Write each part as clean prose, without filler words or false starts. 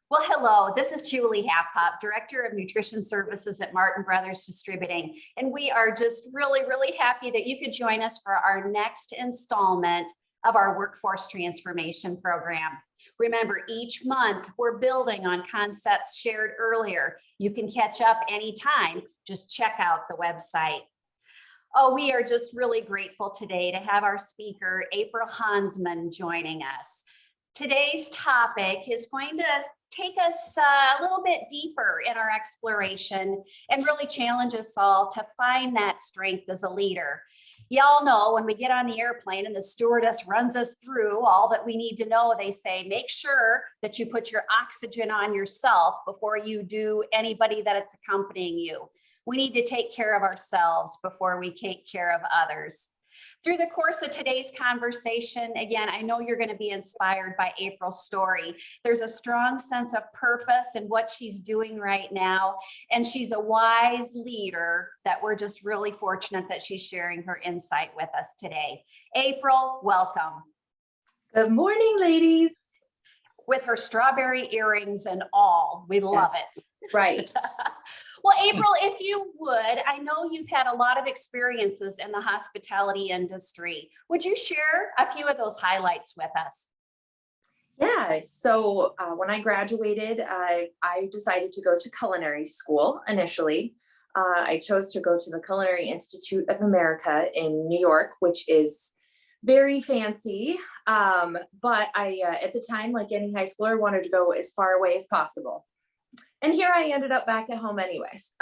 Well, hello, this is Julie Happop, Director of Nutrition Services at Martin Brothers Distributing. And we are just really happy that you could join us for our next installment of our Workforce Transformation Program. Remember, each month we're building on concepts shared earlier. You can catch up anytime. Just check out the website. Oh, we are just really grateful today to have our speaker, April Hansman, joining us. Today's topic is going to take us a little bit deeper in our exploration and really challenge us all to find that strength as a leader. Y'all know when we get on the airplane and the stewardess runs us through all that we need to know, they say, make sure that you put your oxygen on yourself before you do anybody that it's accompanying you. We need to take care of ourselves before we take care of others. Through the course of today's conversation, again, I know you're going to be inspired by April's story. There's a strong sense of purpose in what she's doing right now, and she's a wise leader that we're just really fortunate that she's sharing her insight with us today. April, welcome. Good morning, ladies. With her strawberry earrings and all, we love it. Right. Well, April, if you would, I know you've had a lot of experiences in the hospitality industry. Would you share a few of those highlights with us? Yeah, so when I graduated, I decided to go to culinary school initially. I chose to go to the Culinary Institute of America in New York, which is very fancy. But I, at the time, like any high schooler, wanted to go as far away as possible. And here I ended up back at home anyways.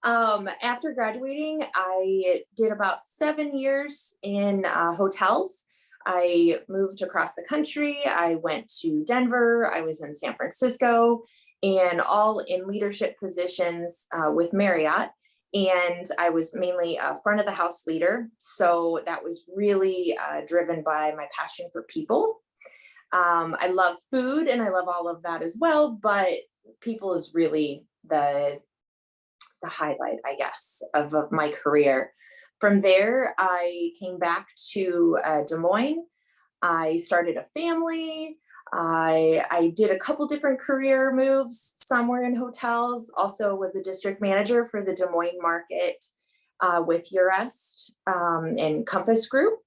After graduating, I did about 7 years in hotels. I moved across the country. I went to Denver. I was in San Francisco, and all in leadership positions with Marriott. And I was mainly a front of the house leader. So that was really driven by my passion for people. I love food and I love all of that as well, but people is really the highlight, I guess, of my career. From there, I came back to Des Moines. I started a family. I did a couple different career moves. Some were in hotels, also was a district manager for the Des Moines market with Urest and Compass Group.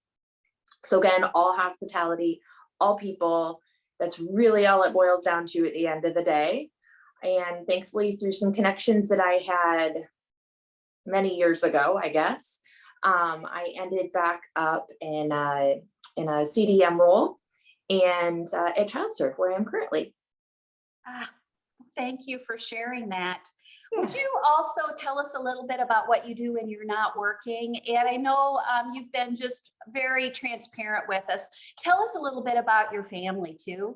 So again, all hospitality, all people. That's really all it boils down to at the end of the day. And thankfully, through some connections that I had many years ago, I guess, I ended back up in a CDM role and at ChildServe, where I am currently. Thank you for sharing that. Would you also tell us a little bit about what you do when you're not working? And I know you've been just very transparent with us. Tell us a little bit about your family too.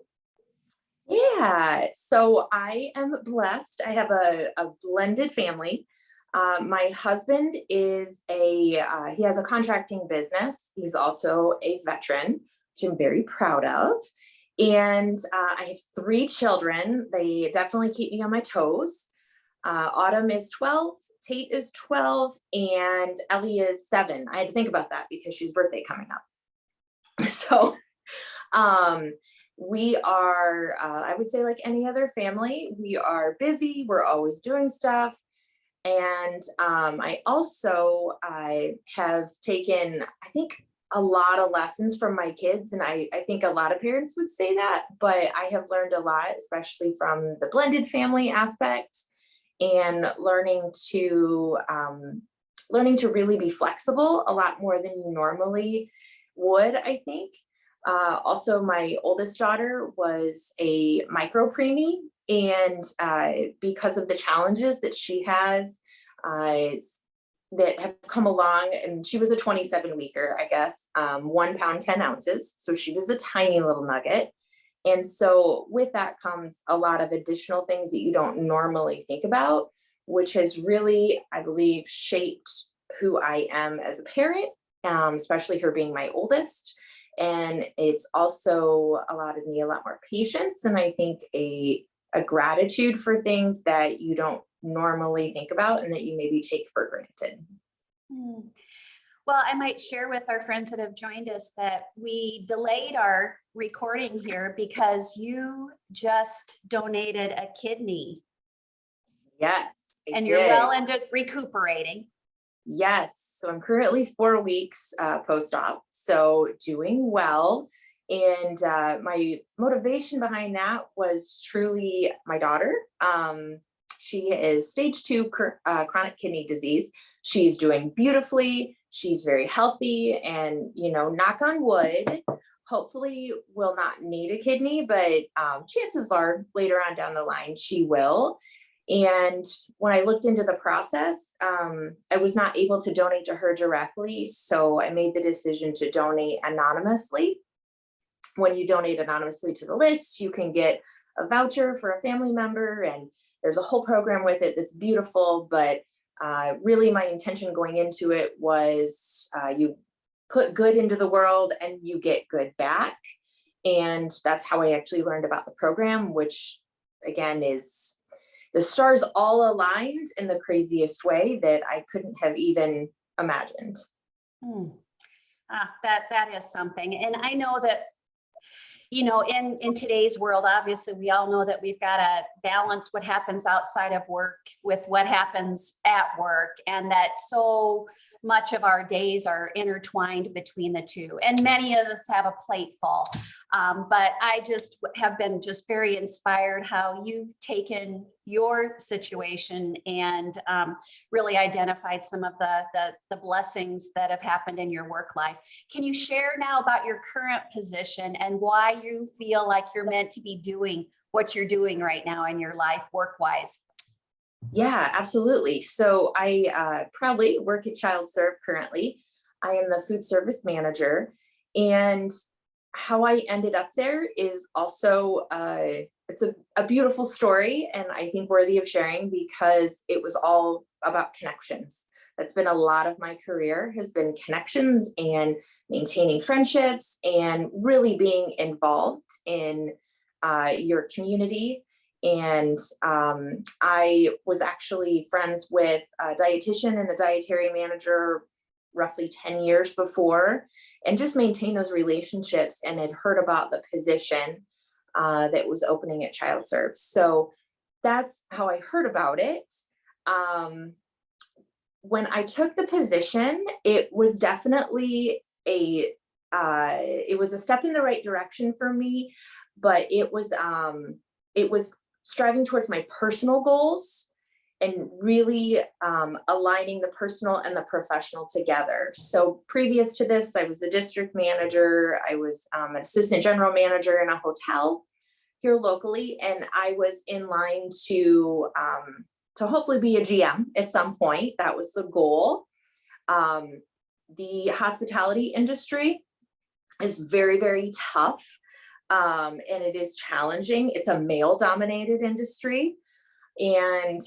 Yeah, so I am blessed. I have a blended family. My husband is he has a contracting business. He's also a veteran, which I'm very proud of. And I have 3 children. They definitely keep me on my toes. Autumn is 12, Tate is 12, and Ellie is 7. I had to think about that because she's birthday coming up. So we are, I would say, like any other family, we are busy. We're always doing stuff. And I have taken, I think, a lot of lessons from my kids. And I think a lot of parents would say that, but I have learned a lot, especially from the blended family aspect, and learning to really be flexible a lot more than you normally would, I think. Also, my oldest daughter was a micro preemie, and because of the challenges that she has that have come along, and she was a 27 weeker, I guess, 1 pound, 10 ounces. So she was a tiny little nugget. And so with that comes a lot of additional things that you don't normally think about, which has really, I believe, shaped who I am as a parent, especially her being my oldest. And it's also allotted me a lot more patience, and I think a gratitude for things that you don't normally think about and that you maybe take for granted. Well, I might share with our friends that have joined us that we delayed our recording here because you just donated a kidney Yes, I and you're well did. into recuperating. Yes, so I'm currently 4 weeks post-op, so doing well. And my motivation behind that was truly my daughter. She is stage 2 chronic kidney disease. She's doing beautifully. She's very healthy, and knock on wood, hopefully will not need a kidney, but chances are later on down the line she will. And when I looked into the process, I was not able to donate to her directly. So I made the decision to donate anonymously. When you donate anonymously to the list, you can get a voucher for a family member, and there's a whole program with it that's beautiful. But really, my intention going into it was you put good into the world and you get good back. And that's how I actually learned about the program, which again is the stars all aligned in the craziest way that I couldn't have even imagined. That is something. And I know that, in today's world, obviously, we all know that we've got to balance what happens outside of work with what happens at work, and that so much of our days are intertwined between the two. And many of us have a plate full. But I just have been just very inspired how you've taken your situation and really identified some of the blessings that have happened in your work life. Can you share now about your current position and why you feel like you're meant to be doing what you're doing right now in your life work-wise? Yeah, absolutely. So I proudly work at ChildServe currently. I am the food service manager, and how I ended up there is also it's a beautiful story, and I think worthy of sharing because it was all about connections. That's been a lot of my career, has been connections and maintaining friendships and really being involved in your community. And I was actually friends with a dietitian and a dietary manager roughly 10 years before, and just maintain those relationships, and had heard about the position that was opening at ChildServe. So that's how I heard about it. When I took the position, it was definitely it was a step in the right direction for me, but it was striving towards my personal goals and really aligning the personal and the professional together. So previous to this, I was a district manager. I was an assistant general manager in a hotel here locally, and I was in line to hopefully be a GM at some point. That was the goal. The hospitality industry is very, very tough. And it is challenging. It's a male-dominated industry, and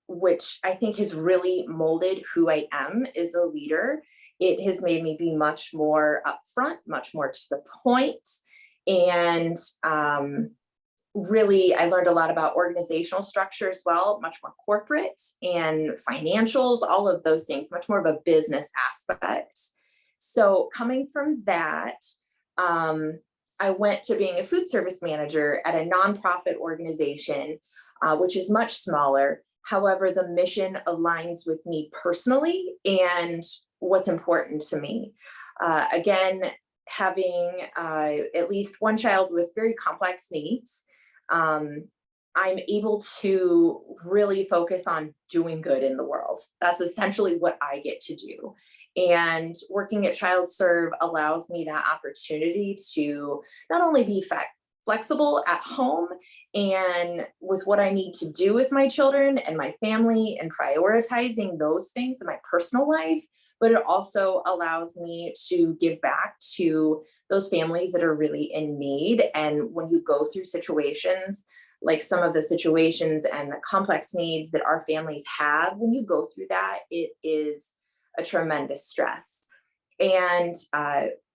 which I think has really molded who I am as a leader. It has made me be much more upfront, much more to the point, and really, I learned a lot about organizational structure as well, much more corporate and financials, all of those things, much more of a business aspect. So coming from that, I went to being a food service manager at a nonprofit organization, which is much smaller. However, the mission aligns with me personally and what's important to me. Again, having at least one child with very complex needs, I'm able to really focus on doing good in the world. That's essentially what I get to do. And working at ChildServe allows me that opportunity to not only be flexible at home and with what I need to do with my children and my family and prioritizing those things in my personal life, but it also allows me to give back to those families that are really in need. And when you go through situations like some of the situations and the complex needs that our families have, when you go through that, it is a tremendous stress. And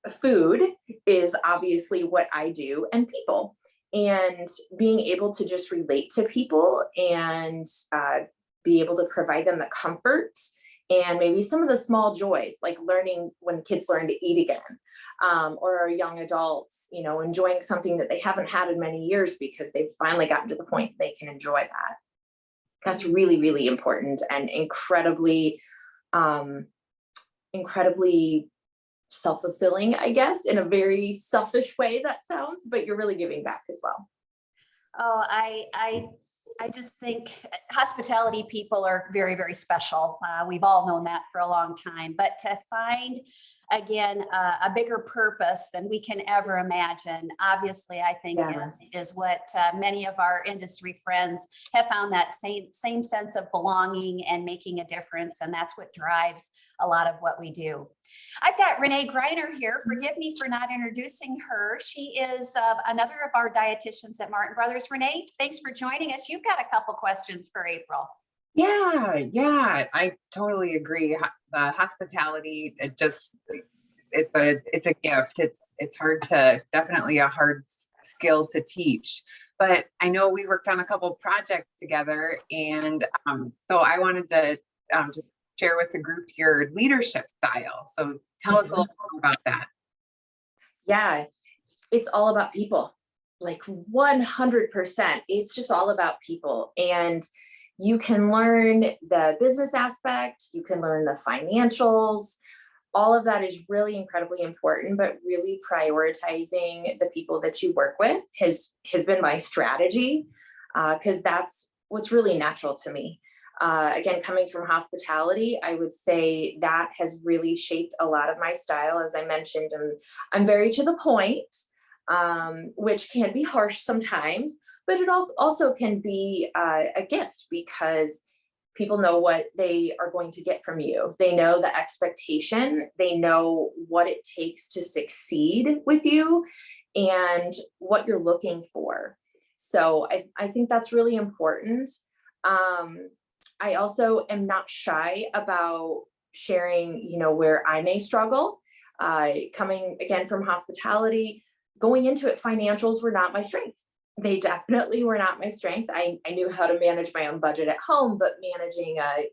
food is obviously what I do, and people, and being able to just relate to people and be able to provide them the comfort and maybe some of the small joys, like learning when kids learn to eat again, or our young adults, enjoying something that they haven't had in many years because they've finally gotten to the point they can enjoy that. That's really, really important and incredibly self-fulfilling, I guess, in a very selfish way that sounds, but you're really giving back as well. Oh, I just think hospitality people are very, very special. We've all known that for a long time, but to find again a bigger purpose than we can ever imagine, obviously, I think is what many of our industry friends have found, that same sense of belonging and making a difference, and that's what drives a lot of what we do. I've got Renee Greiner here. Forgive me for not introducing her. She is another of our dietitians at Martin Brothers. Renee, thanks for joining us. You've got a couple questions for April. Yeah, I totally agree. The hospitality, it's a gift. It's definitely a hard skill to teach. But I know we worked on a couple projects together, and so I wanted to just share with the group your leadership style. So tell us a little more about that. Yeah, it's all about people, like 100%. It's just all about people. And you can learn the business aspect, you can learn the financials. All of that is really incredibly important, but really prioritizing the people that you work with has been my strategy, because that's what's really natural to me. Again, coming from hospitality, I would say that has really shaped a lot of my style. As I mentioned, I'm very to the point, which can be harsh sometimes, but it also can be a gift, because people know what they are going to get from you. They know the expectation, they know what it takes to succeed with you and what you're looking for. So I think that's really important. I also am not shy about sharing, where I may struggle. Coming again from hospitality, going into it, financials were not my strength. They definitely were not my strength. I knew how to manage my own budget at home, but managing an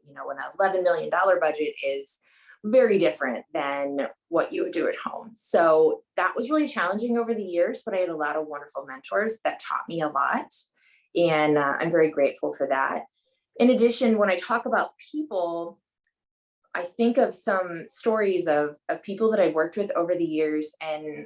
$11 million budget is very different than what you would do at home. So that was really challenging over the years, but I had a lot of wonderful mentors that taught me a lot. And I'm very grateful for that. In addition, when I talk about people, I think of some stories of people that I've worked with over the years, and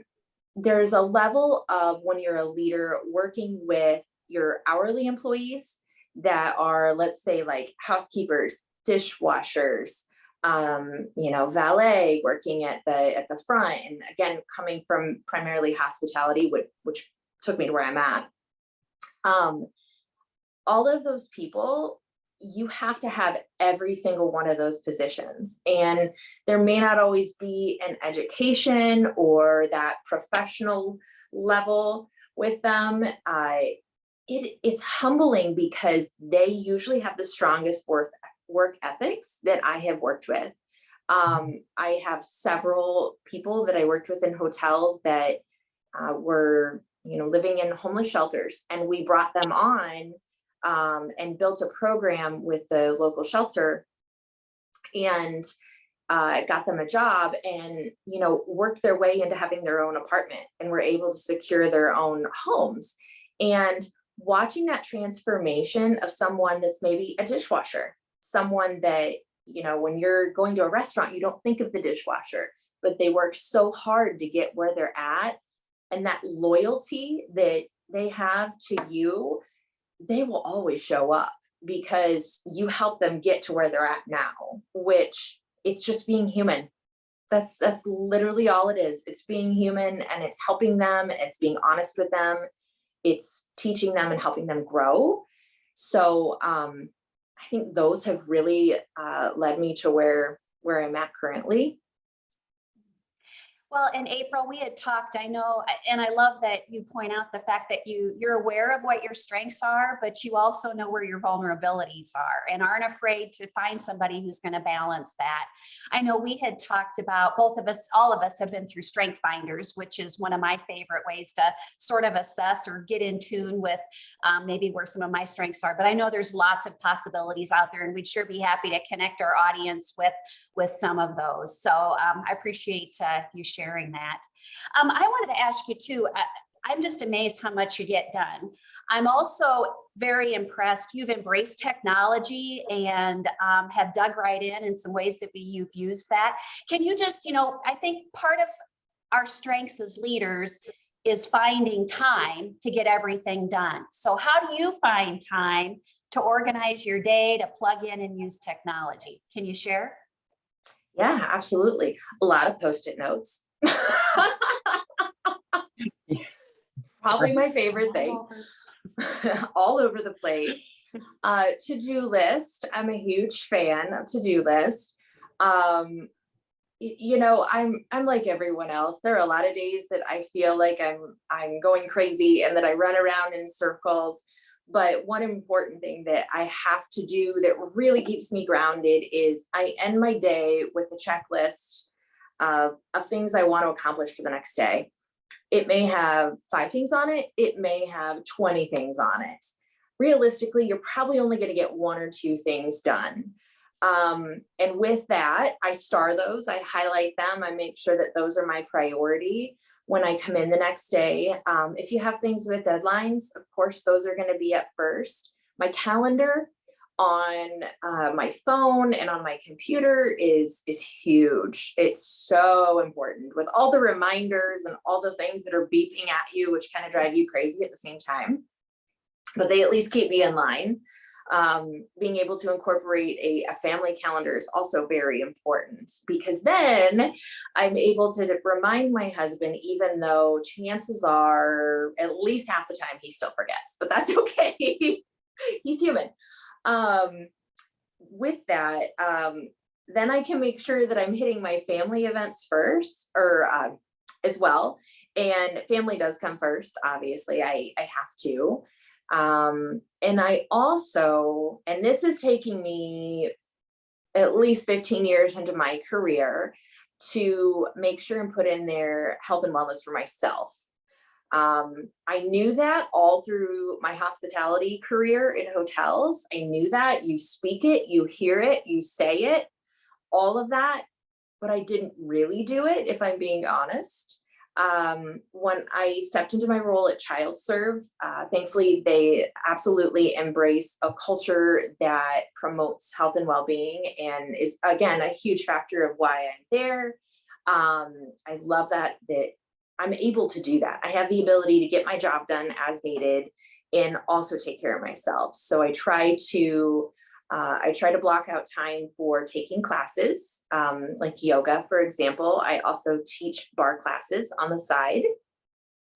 there's a level of when you're a leader working with your hourly employees that are, let's say, like housekeepers, dishwashers, valet working at the front. And again, coming from primarily hospitality, which took me to where I'm at. All of those people, you have to have every single one of those positions. And there may not always be an education or that professional level with them. It's humbling because they usually have the strongest work ethics that I have worked with. I have several people that I worked with in hotels that were, living in homeless shelters, and we brought them on and built a program with the local shelter, and got them a job, and worked their way into having their own apartment, and were able to secure their own homes. And watching that transformation of someone that's maybe a dishwasher, someone that when you're going to a restaurant, you don't think of the dishwasher, but they work so hard to get where they're at, and that loyalty that they have to you, they will always show up because you help them get to where they're at now, which it's just being human. That's literally all it is. It's being human, and it's helping them. It's being honest with them. It's teaching them and helping them grow. So I think those have really led me to where I'm at currently. Well, in April, we had talked, I know, and I love that you point out the fact that you're aware of what your strengths are, but you also know where your vulnerabilities are and aren't afraid to find somebody who's going to balance that. I know we had talked about, both of us, all of us have been through strength finders, which is one of my favorite ways to sort of assess or get in tune with maybe where some of my strengths are. But I know there's lots of possibilities out there, and we'd sure be happy to connect our audience with some of those. So I appreciate you sharing that. I wanted to ask you too, I'm just amazed how much you get done. I'm also very impressed. You've embraced technology and have dug right in some ways that you've used that. Can you just, I think part of our strengths as leaders is finding time to get everything done. So how do you find time to organize your day, to plug in and use technology? Can you share? Yeah, absolutely. A lot of Post-it notes. Probably my favorite thing. All over the place. To-do list. I'm a huge fan of to-do list. I'm like everyone else. There are a lot of days that I feel like I'm going crazy and that I run around in circles. But one important thing that I have to do that really keeps me grounded is I end my day with a checklist of things I want to accomplish for the next day. It may have 5 things on it. It may have 20 things on it. Realistically, you're probably only going to get 1 or 2 things done. And with that, I star those, I highlight them, I make sure that those are my priority when I come in the next day. If you have things with deadlines, of course, those are going to be up first. My calendar on my phone and on my computer is huge. It's so important with all the reminders and all the things that are beeping at you, which kind of drive you crazy at the same time, but they at least keep me in line. Being able to incorporate a family calendar is also very important, because then I'm able to remind my husband, even though chances are at least half the time he still forgets, but that's okay. He's human. With that, then I can make sure that I'm hitting my family events first, or as well. And family does come first. Obviously, I have to. And I also, and this is taking me at least 15 years into my career, to make sure and put in there health and wellness for myself. I knew that all through my hospitality career in hotels. I knew that you speak it, you hear it, you say it, all of that, but I didn't really do it, if I'm being honest. When I stepped into my role at ChildServe, thankfully they absolutely embrace a culture that promotes health and well-being, and is again a huge factor of why I'm there. I love that I'm able to do that. I have the ability to get my job done as needed and also take care of myself. So I try to block out time for taking classes, like yoga, for example. I also teach bar classes on the side.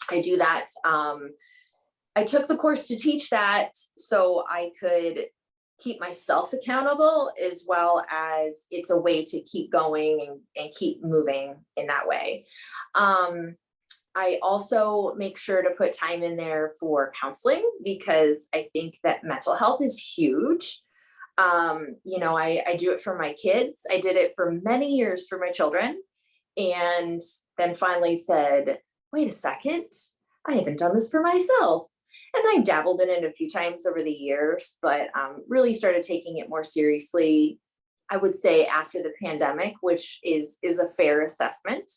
I do that. I took the course to teach that so I could keep myself accountable, as well as it's a way to keep going and keep moving in that way. I also make sure to put time in there for counseling, because I think that mental health is huge. I do it for my kids. I did it for many years for my children, and then finally said, wait a second, I haven't done this for myself. And I dabbled in it a few times over the years, but really started taking it more seriously, I would say, after the pandemic, which is a fair assessment.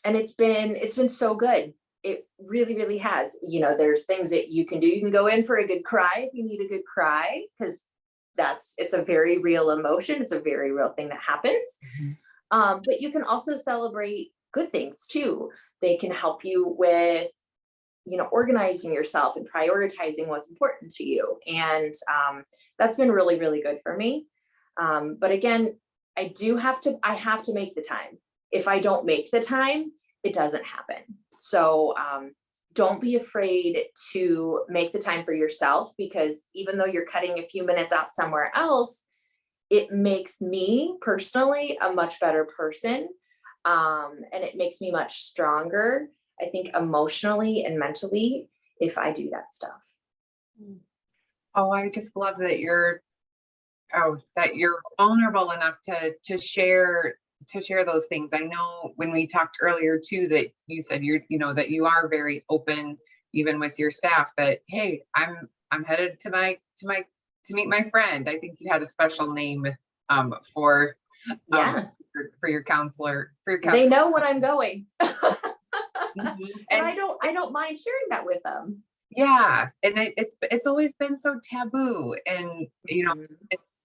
And it's been so good. It really, really has. There's things that you can do. You can go in for a good cry if you need a good cry, because it's a very real emotion. It's a very real thing that happens. Mm-hmm. But you can also celebrate good things too. They can help you with, organizing yourself and prioritizing what's important to you. And that's been really, really good for me. But again, I have to make the time. If I don't make the time, it doesn't happen. So don't be afraid to make the time for yourself, because even though you're cutting a few minutes out somewhere else, it makes me personally a much better person. And it makes me much stronger, I think, emotionally and mentally, if I do that stuff. Oh, I just love that you're vulnerable enough to share those things. I know when we talked earlier too, that you said that you are very open, even with your staff, that, hey, I'm headed to meet my friend. I think you had a special name for Yeah, for your counselor, they know when I'm going. Mhm. And I don't mind sharing that with them. Yeah, and it's always been so taboo, and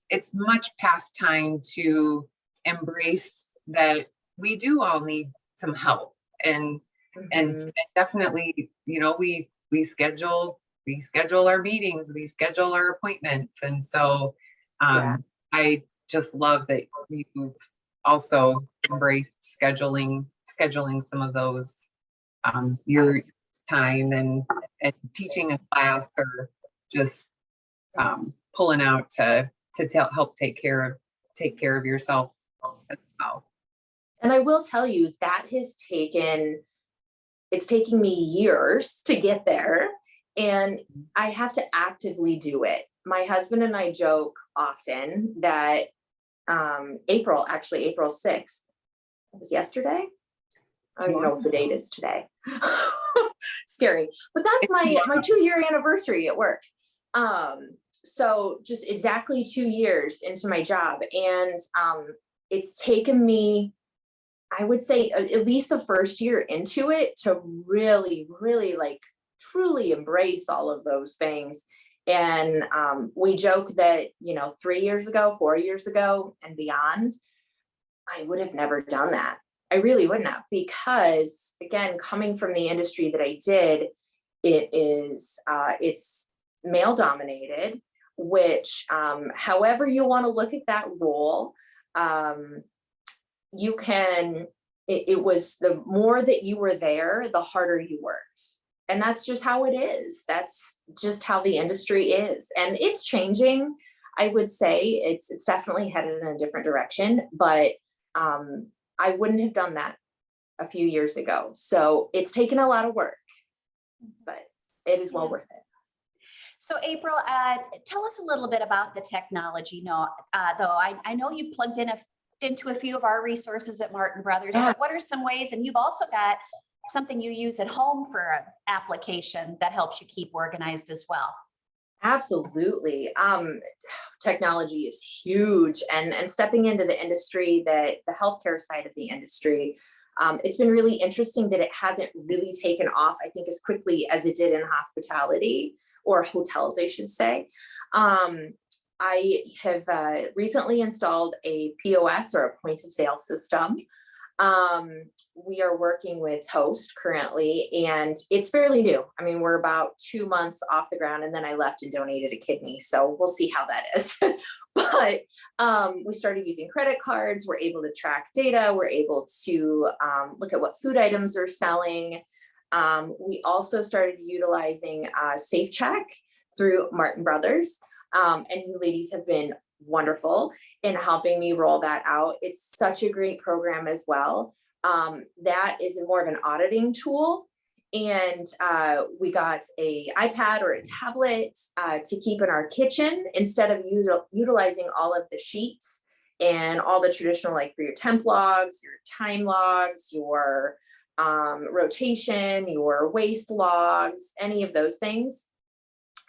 it's much past time to embrace that we do all need some help, and Mhm. definitely, we schedule our meetings, we schedule our appointments, and so Yeah. I just love that you've also embraced scheduling some of those, your time and teaching a class, or just pulling out to help take care of yourself as well. And I will tell you that it's taking me years to get there, and I have to actively do it. My husband and I joke often that April 6th, it was yesterday. I don't even know what the date is today. Scary. But that's my 2-year anniversary at work. So just exactly 2 years into my job. And it's taken me, I would say, at least the first year into it to really, really like truly embrace all of those things. And we joke that, 3 years ago, 4 years ago, and beyond, I would have never done that. I really wouldn't have, because again, coming from the industry that I did, it's male dominated, which, however you want to look at that role, you can, it was the more that you were there, the harder you worked. And that's just how it is. That's just how the industry is. And it's changing. I would say it's definitely headed in a different direction, but I wouldn't have done that a few years ago. So it's taken a lot of work, but it is well worth it. So April, tell us a little bit about the technology. Though I know you've plugged into a few of our resources at Martin Brothers, but what are some ways, and you've also got something you use at home for an application that helps you keep organized as well? Absolutely. Technology is huge, and stepping into the industry, that the healthcare side of the industry, it's been really interesting that it hasn't really taken off, I think, as quickly as it did in hospitality, or hotels, I should say. I have recently installed a POS, or a point of sale system. We are working with Toast currently, and it's fairly new. I mean, we're about 2 months off the ground, and then I left and donated a kidney. So we'll see how that is. But we started using credit cards. We're able to track data. We're able to look at what food items are selling. We also started utilizing Safe Check through Martin Brothers. And you ladies have been wonderful in helping me roll that out. It's such a great program as well. That is more of an auditing tool. And we got a iPad or a tablet to keep in our kitchen, instead of utilizing all of the sheets and all the traditional, like for your temp logs, your time logs, your rotation, your waste logs, any of those things.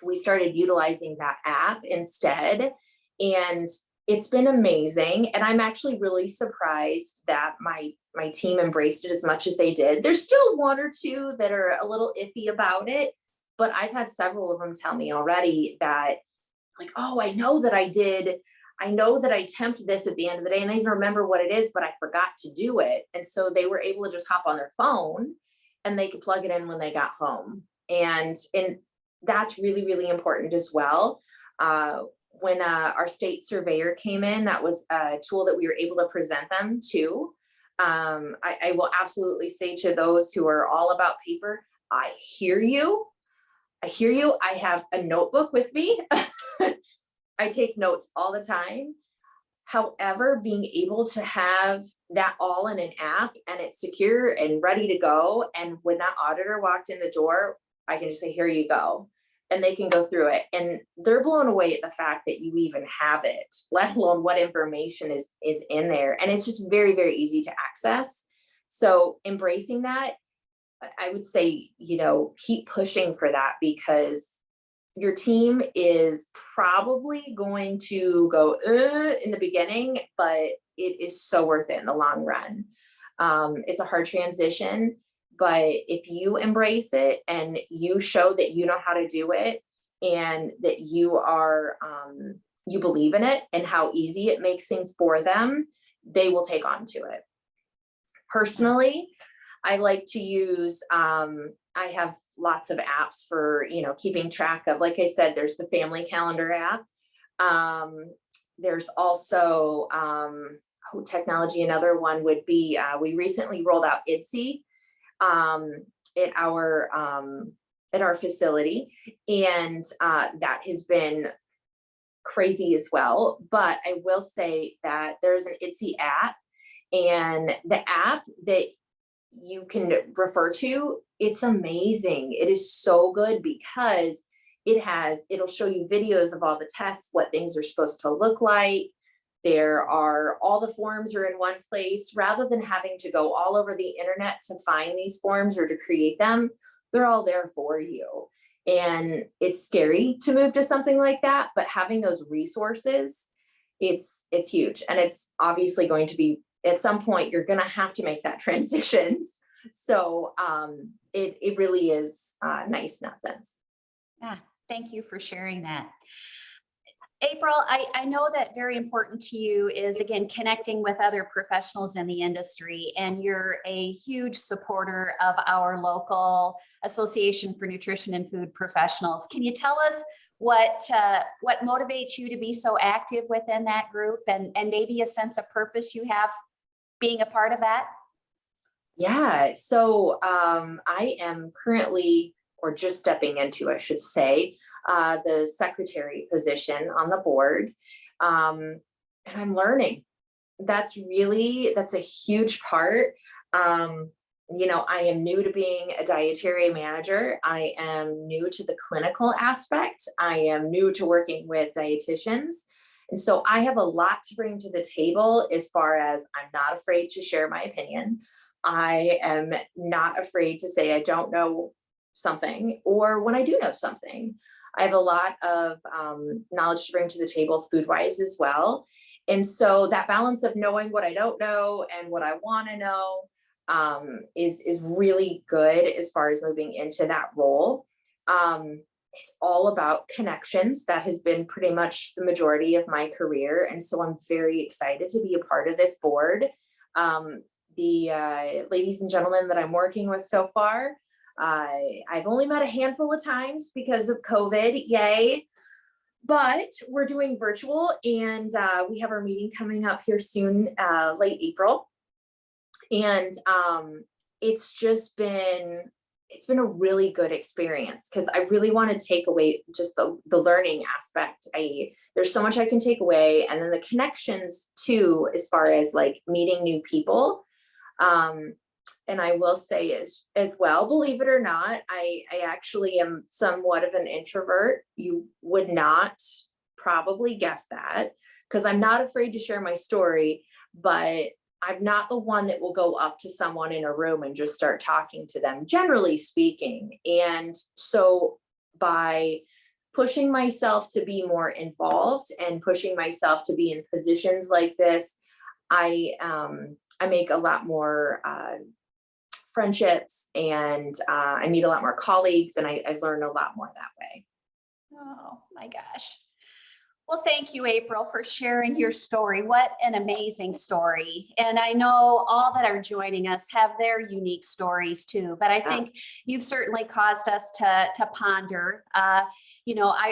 We started utilizing that app instead, and it's been amazing. And I'm actually really surprised that my team embraced it as much as they did. There's still one or two that are a little iffy about it, but I've had several of them tell me already that, like, oh, I know that I temped this at the end of the day, and I even remember what it is, but I forgot to do it. And so they were able to just hop on their phone and they could plug it in when they got home. And that's really, really important as well. When our state surveyor came in, that was a tool that we were able to present them to. I will absolutely say to those who are all about paper, I hear you. I have a notebook with me. I take notes all the time. However, being able to have that all in an app and it's secure and ready to go. And when that auditor walked in the door, I can just say, here you go. And they can go through it. And they're blown away at the fact that you even have it, let alone what information is in there. And it's just very, very easy to access. So embracing that, I would say, keep pushing for that, because your team is probably going to go in the beginning, but it is so worth it in the long run. It's a hard transition, but if you embrace it and you show that you know how to do it and that you are, you believe in it and how easy it makes things for them, they will take on to it. Personally, I like to use, I have lots of apps for, keeping track of, like I said, there's the family calendar app. There's also technology. Another one would be, we recently rolled out IDSI at our facility, and that has been crazy as well. But I will say that there's an IDSI app, and the app that you can refer to, it's amazing. It is so good because it'll show you videos of all the tests, what things are supposed to look like. All the forms are in one place, rather than having to go all over the internet to find these forms or to create them. They're all there for you. And it's scary to move to something like that, but having those resources, it's huge. And it's obviously going to be, at some point, you're going to have to make that transition. So it really is nice in that sense. Yeah, thank you for sharing that. April, I know that very important to you is, again, connecting with other professionals in the industry, and you're a huge supporter of our local Association for Nutrition and Food Professionals. Can you tell us what motivates you to be so active within that group, and maybe a sense of purpose you have being a part of that? Yeah, so I am currently, or just stepping into, I should say, the secretary position on the board. And I'm learning. That's a huge part. I am new to being a dietary manager. I am new to the clinical aspect. I am new to working with dietitians. And so I have a lot to bring to the table, as far as I'm not afraid to share my opinion. I am not afraid to say I don't know something, or when I do know something. I have a lot of knowledge to bring to the table food-wise as well. And so that balance of knowing what I don't know and what I want to know is really good as far as moving into that role. It's all about connections. That has been pretty much the majority of my career. And so I'm very excited to be a part of this board. The ladies and gentlemen that I'm working with so far, I've only met a handful of times because of COVID, yay. But we're doing virtual, and we have our meeting coming up here soon, late April. And it's been a really good experience, because I really want to take away just the learning aspect. There's so much I can take away, and then the connections too, as far as like meeting new people. And I will say as well, believe it or not, I actually am somewhat of an introvert. You would not probably guess that, because I'm not afraid to share my story, but I'm not the one that will go up to someone in a room and just start talking to them, generally speaking. And so by pushing myself to be more involved and pushing myself to be in positions like this, I make a lot more friendships, and I meet a lot more colleagues, and I learn a lot more that way. Oh my gosh. Well, thank you, April, for sharing your story. What an amazing story. And I know all that are joining us have their unique stories too, but I think you've certainly caused us to ponder.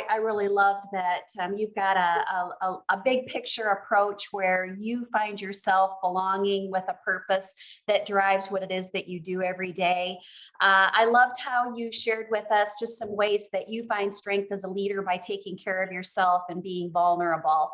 I really loved that you've got a big picture approach where you find yourself belonging with a purpose that drives what it is that you do every day. I loved how you shared with us just some ways that you find strength as a leader by taking care of yourself and being being vulnerable.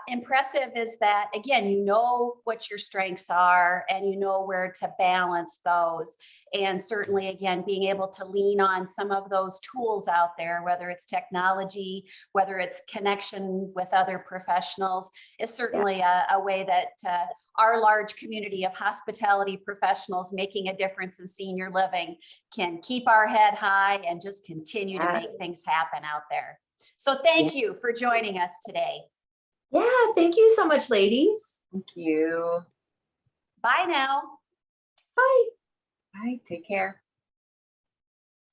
Impressive is that, again, you know what your strengths are and you know where to balance those. And certainly, again, being able to lean on some of those tools out there, whether it's technology, whether it's connection with other professionals, is certainly a way that our large community of hospitality professionals making a difference in senior living can keep our head high and just continue to make things happen out there. So thank you for joining us today. Yeah, thank you so much, ladies. Thank you. Bye now. Bye. Bye. Take care.